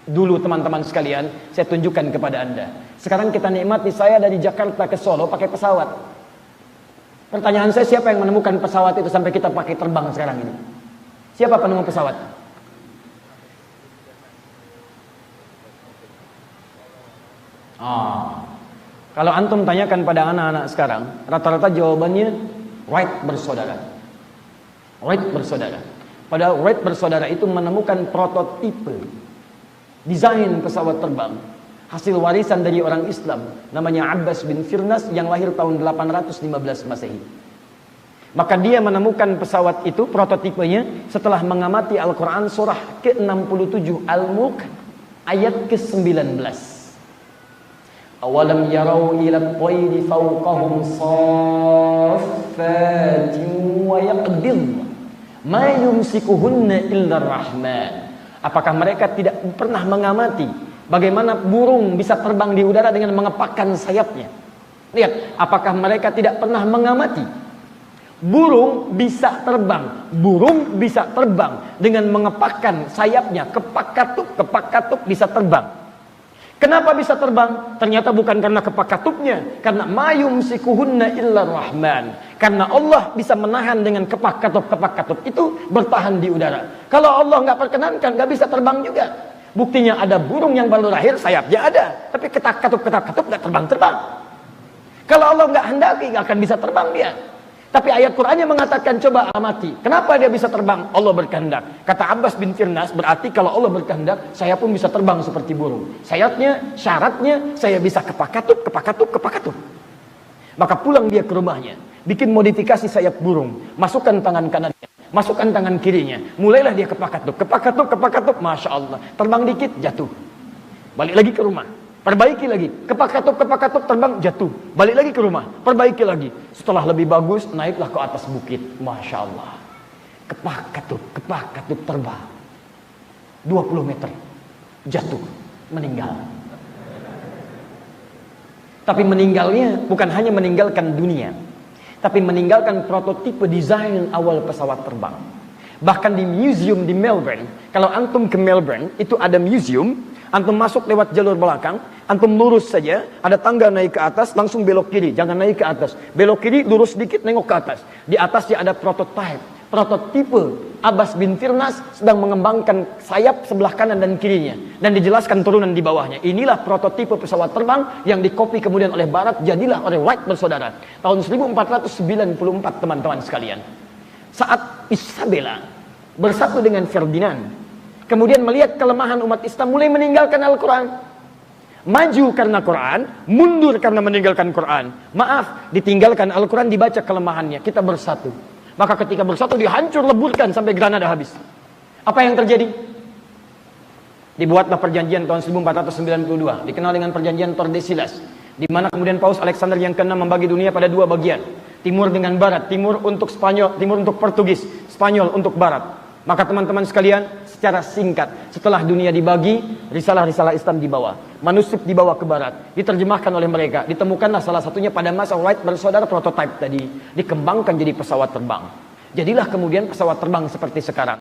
Dulu teman-teman sekalian, saya tunjukkan kepada Anda. Sekarang kita nikmati, saya dari Jakarta ke Solo pakai pesawat. Pertanyaan saya, siapa yang menemukan pesawat itu sampai kita pakai terbang sekarang ini? Siapa penemu pesawat? Kalau antum tanyakan pada anak-anak sekarang, rata-rata jawabannya Wright bersaudara. Wright bersaudara. Padahal Wright bersaudara itu menemukan prototipe desain pesawat terbang, hasil warisan dari orang Islam, namanya Abbas bin Firnas yang lahir tahun 815 Masehi. Maka dia menemukan pesawat itu, prototipenya, setelah mengamati Al-Quran surah ke-67 Al-Mulk ayat ke-19. Awalam yarau ila at-tayri fawqahum saffatin wa yaqbid ma yumsikuhunna illa ar-Rahman. Apakah mereka tidak pernah mengamati bagaimana burung bisa terbang di udara dengan mengepakkan sayapnya? Lihat, apakah mereka tidak pernah mengamati burung bisa terbang? Burung bisa terbang dengan mengepakkan sayapnya, kepak katup bisa terbang. Kenapa bisa terbang? Ternyata bukan karena kepak katupnya, karena mayum sikuhunna illa rahman. Karena Allah bisa menahan dengan kepak katup itu bertahan di udara. Kalau Allah nggak perkenankan, nggak bisa terbang juga. Buktinya ada burung yang baru lahir sayapnya ada, tapi ketak katup nggak terbang. Kalau Allah nggak hendaki, nggak akan bisa terbang dia. Tapi ayat Qur'annya mengatakan, coba amati. Kenapa dia bisa terbang? Allah berkehendak. Kata Abbas bin Firnas, berarti kalau Allah berkehendak, saya pun bisa terbang seperti burung. Syaratnya, saya bisa kepak katup. Maka pulang dia ke rumahnya, bikin modifikasi sayap burung, masukkan tangan kanannya, masukkan tangan kirinya. Mulailah dia kepak katup. Masya Allah. Terbang dikit, jatuh. Balik lagi ke rumah. Perbaiki lagi, kepak katup terbang, jatuh. Balik lagi ke rumah, perbaiki lagi. Setelah lebih bagus, naiklah ke atas bukit. Masya Allah. Kepak katup terbang 20 meter, jatuh, meninggal. Tapi meninggalnya bukan hanya meninggalkan dunia, tapi meninggalkan prototipe desain awal pesawat terbang. Bahkan di museum di Melbourne, kalau antum ke Melbourne, itu ada museum. Antum masuk lewat jalur belakang, antum lurus saja, ada tangga naik ke atas, langsung belok kiri, jangan naik ke atas. Belok kiri, lurus sedikit, nengok ke atas. Di atasnya ada prototipe Abbas bin Firnas sedang mengembangkan sayap sebelah kanan dan kirinya. Dan dijelaskan turunan di bawahnya. Inilah prototipe pesawat terbang yang dikopi kemudian oleh Barat, jadilah oleh Wright bersaudara. Tahun 1494 teman-teman sekalian. Saat Isabella bersatu dengan Ferdinand, kemudian melihat kelemahan umat Islam, mulai meninggalkan Al-Quran. Maju karena Quran, mundur karena meninggalkan Quran. Maaf, ditinggalkan Al-Quran, dibaca kelemahannya. Kita bersatu. Maka ketika bersatu, dihancur leburkan sampai Granada habis. Apa yang terjadi? Dibuatlah perjanjian tahun 1492, dikenal dengan perjanjian Tordesillas, di mana kemudian Paus Alexander yang ke-6 membagi dunia pada dua bagian. Timur dengan Barat, timur untuk Spanyol, timur untuk Portugis, Spanyol untuk Barat. Maka teman-teman sekalian, secara singkat, setelah dunia dibagi, risalah-risalah Islam dibawa, manuskrip dibawa ke Barat, diterjemahkan oleh mereka, ditemukanlah salah satunya pada masa Wright bersaudara prototipe tadi, dikembangkan jadi pesawat terbang. Jadilah kemudian pesawat terbang seperti sekarang.